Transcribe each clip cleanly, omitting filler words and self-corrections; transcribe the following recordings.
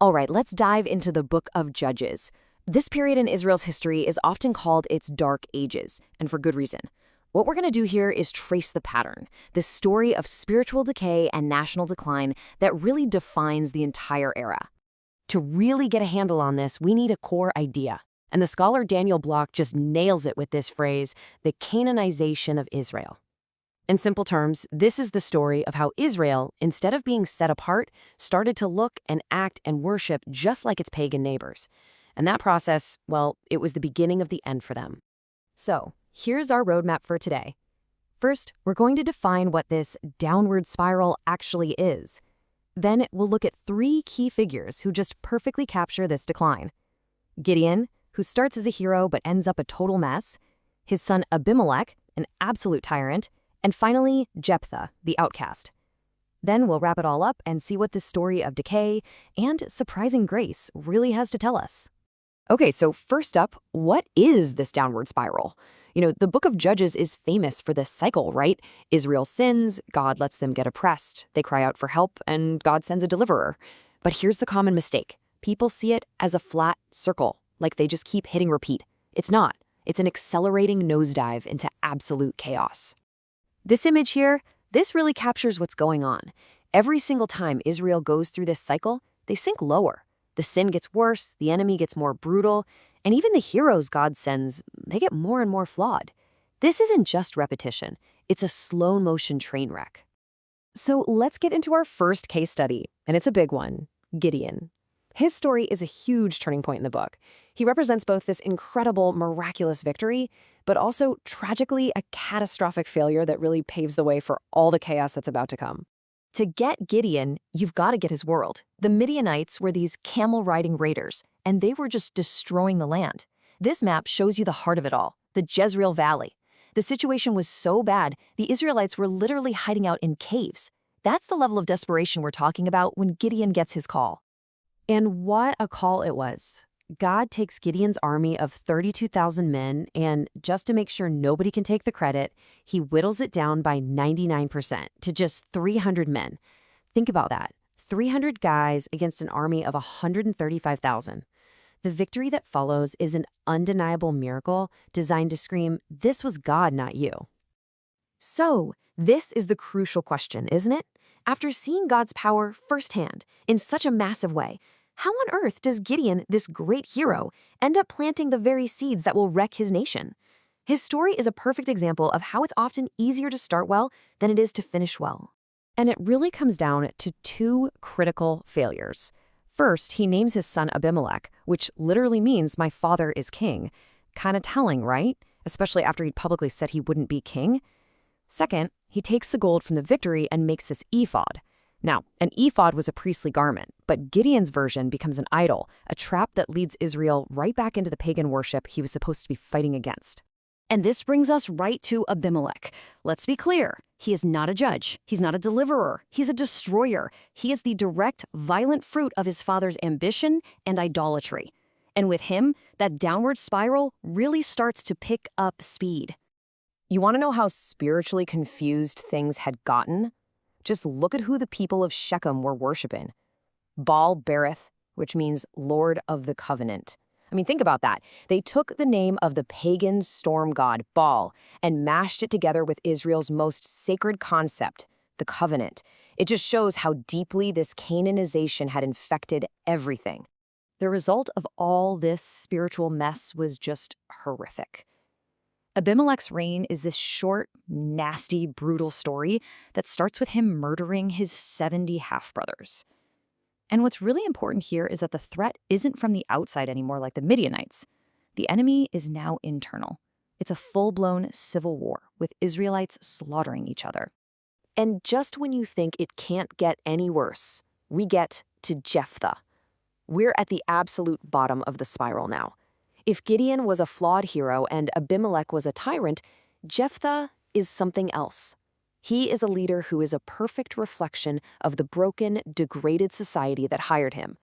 All right, let's dive into the book of Judges. This period in Israel's history is often called its Dark Ages, and for good reason. What we're going to do here is trace the pattern, this story of spiritual decay and national decline that really defines the entire era. To really get a handle on this, we need a core idea. And the scholar Daniel Block just nails it with this phrase, the Canaanization of Israel. In simple terms, this is the story of how Israel, instead of being set apart, started to look and act and worship just like its pagan neighbors. And that process, well, it was the beginning of the end for them. So, here's our roadmap for today. First, we're going to define what this downward spiral actually is. Then, we'll look at 3 key figures who just perfectly capture this decline. Gideon, who starts as a hero but ends up a total mess. His son Abimelech, an absolute tyrant. And finally, Jephthah, the outcast. Then we'll wrap it all up and see what this story of decay and surprising grace really has to tell us. Okay, so first up, what is this downward spiral? The book of Judges is famous for this cycle, right? Israel sins, God lets them get oppressed, they cry out for help, and God sends a deliverer. But here's the common mistake. People see it as a flat circle, like they just keep hitting repeat. It's not. It's an accelerating nosedive into absolute chaos. This image here, this really captures what's going on. Every single time Israel goes through this cycle, they sink lower. The sin gets worse, the enemy gets more brutal, and even the heroes God sends, they get more and more flawed. This isn't just repetition, it's a slow-motion train wreck. So let's get into our first case study, and it's a big one, Gideon. His story is a huge turning point in the book. He represents both this incredible, miraculous victory, but also, tragically, a catastrophic failure that really paves the way for all the chaos that's about to come. To get Gideon, you've got to get his world. The Midianites were these camel-riding raiders, and they were just destroying the land. This map shows you the heart of it all, the Jezreel Valley. The situation was so bad, the Israelites were literally hiding out in caves. That's the level of desperation we're talking about when Gideon gets his call. And what a call it was. God takes Gideon's army of 32,000 men, and just to make sure nobody can take the credit, he whittles it down by 99% to just 300 men. Think about that. 300 guys against an army of 135,000. The victory that follows is an undeniable miracle designed to scream, this was God, not you. So, this is the crucial question, isn't it? After seeing God's power firsthand, in such a massive way, how on earth does Gideon, this great hero, end up planting the very seeds that will wreck his nation? His story is a perfect example of how it's often easier to start well than it is to finish well. And it really comes down to 2 critical failures. First, he names his son Abimelech, which literally means my father is king. Kind of telling, right? Especially after he'd publicly said he wouldn't be king. Second, he takes the gold from the victory and makes this ephod. Now, an ephod was a priestly garment, but Gideon's version becomes an idol, a trap that leads Israel right back into the pagan worship he was supposed to be fighting against. And this brings us right to Abimelech. Let's be clear, he is not a judge, he's not a deliverer, he's a destroyer. He is the direct, violent fruit of his father's ambition and idolatry. And with him, that downward spiral really starts to pick up speed. You want to know how spiritually confused things had gotten? Just look at who the people of Shechem were worshiping. Baal-berith, which means Lord of the Covenant. I mean, think about that. They took the name of the pagan storm god, Baal, and mashed it together with Israel's most sacred concept, the covenant. It just shows how deeply this Canaanization had infected everything. The result of all this spiritual mess was just horrific. Abimelech's reign is this short, nasty, brutal story that starts with him murdering his 70 half-brothers. And what's really important here is that the threat isn't from the outside anymore like the Midianites. The enemy is now internal. It's a full-blown civil war with Israelites slaughtering each other. And just when you think it can't get any worse, we get to Jephthah. We're at the absolute bottom of the spiral now. If Gideon was a flawed hero and Abimelech was a tyrant, Jephthah is something else. He is a leader who is a perfect reflection of the broken, degraded society that hired him.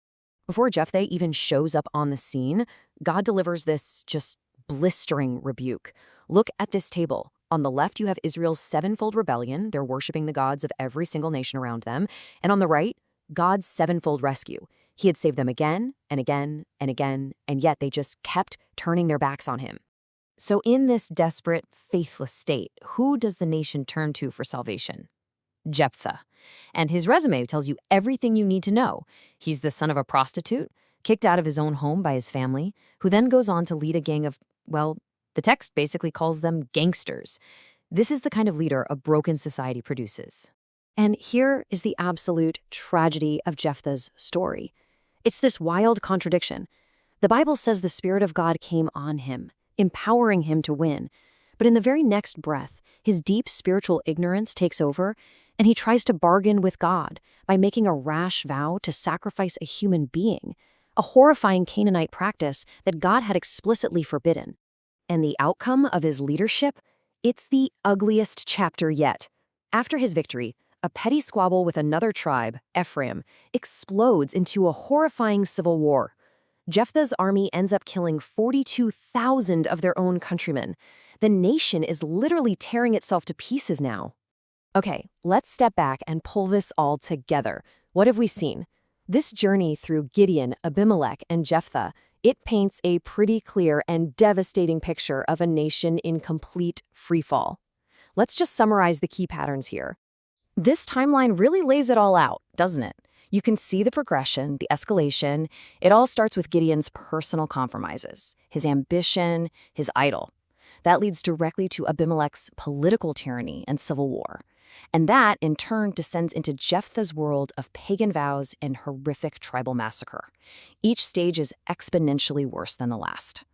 Before Jephthah even shows up on the scene, God delivers this just blistering rebuke. Look at this table. On the left, you have Israel's 7-fold rebellion. They're worshiping the gods of every single nation around them. And on the right, God's 7-fold rescue. He had saved them again and again and again, and yet they just kept turning their backs on him. So in this desperate, faithless state, who does the nation turn to for salvation? Jephthah. And his resume tells you everything you need to know. He's the son of a prostitute, kicked out of his own home by his family, who then goes on to lead a gang of, well, the text basically calls them gangsters. This is the kind of leader a broken society produces. And here is the absolute tragedy of Jephthah's story. It's this wild contradiction. The Bible says the Spirit of God came on him, empowering him to win. But in the very next breath, his deep spiritual ignorance takes over, and he tries to bargain with God by making a rash vow to sacrifice a human being, a horrifying Canaanite practice that God had explicitly forbidden. And the outcome of his leadership? It's the ugliest chapter yet. After his victory, a petty squabble with another tribe, Ephraim, explodes into a horrifying civil war. Jephthah's army ends up killing 42,000 of their own countrymen. The nation is literally tearing itself to pieces now. Okay, let's step back and pull this all together. What have we seen? This journey through Gideon, Abimelech, and Jephthah, it paints a pretty clear and devastating picture of a nation in complete freefall. Let's just summarize the key patterns here. This timeline really lays it all out, doesn't it? You can see the progression, the escalation. It all starts with Gideon's personal compromises, his ambition, his idol. That leads directly to Abimelech's political tyranny and civil war. And that, in turn, descends into Jephthah's world of pagan vows and horrific tribal massacre. Each stage is exponentially worse than the last.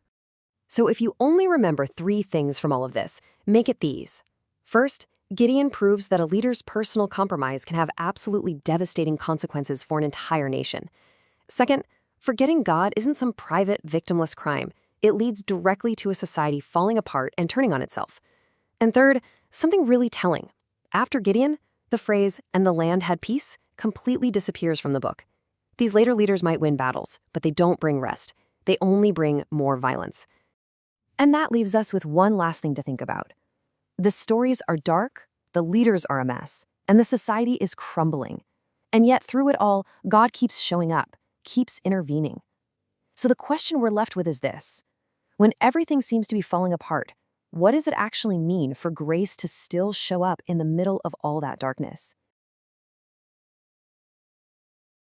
So if you only remember 3 things from all of this, make it these. First, Gideon proves that a leader's personal compromise can have absolutely devastating consequences for an entire nation. Second, forgetting God isn't some private, victimless crime. It leads directly to a society falling apart and turning on itself. And third, something really telling. After Gideon, the phrase, "and the land had peace," completely disappears from the book. These later leaders might win battles, but they don't bring rest. They only bring more violence. And that leaves us with one last thing to think about. The stories are dark, the leaders are a mess, and the society is crumbling. And yet, through it all, God keeps showing up, keeps intervening. So the question we're left with is this. When everything seems to be falling apart, what does it actually mean for grace to still show up in the middle of all that darkness?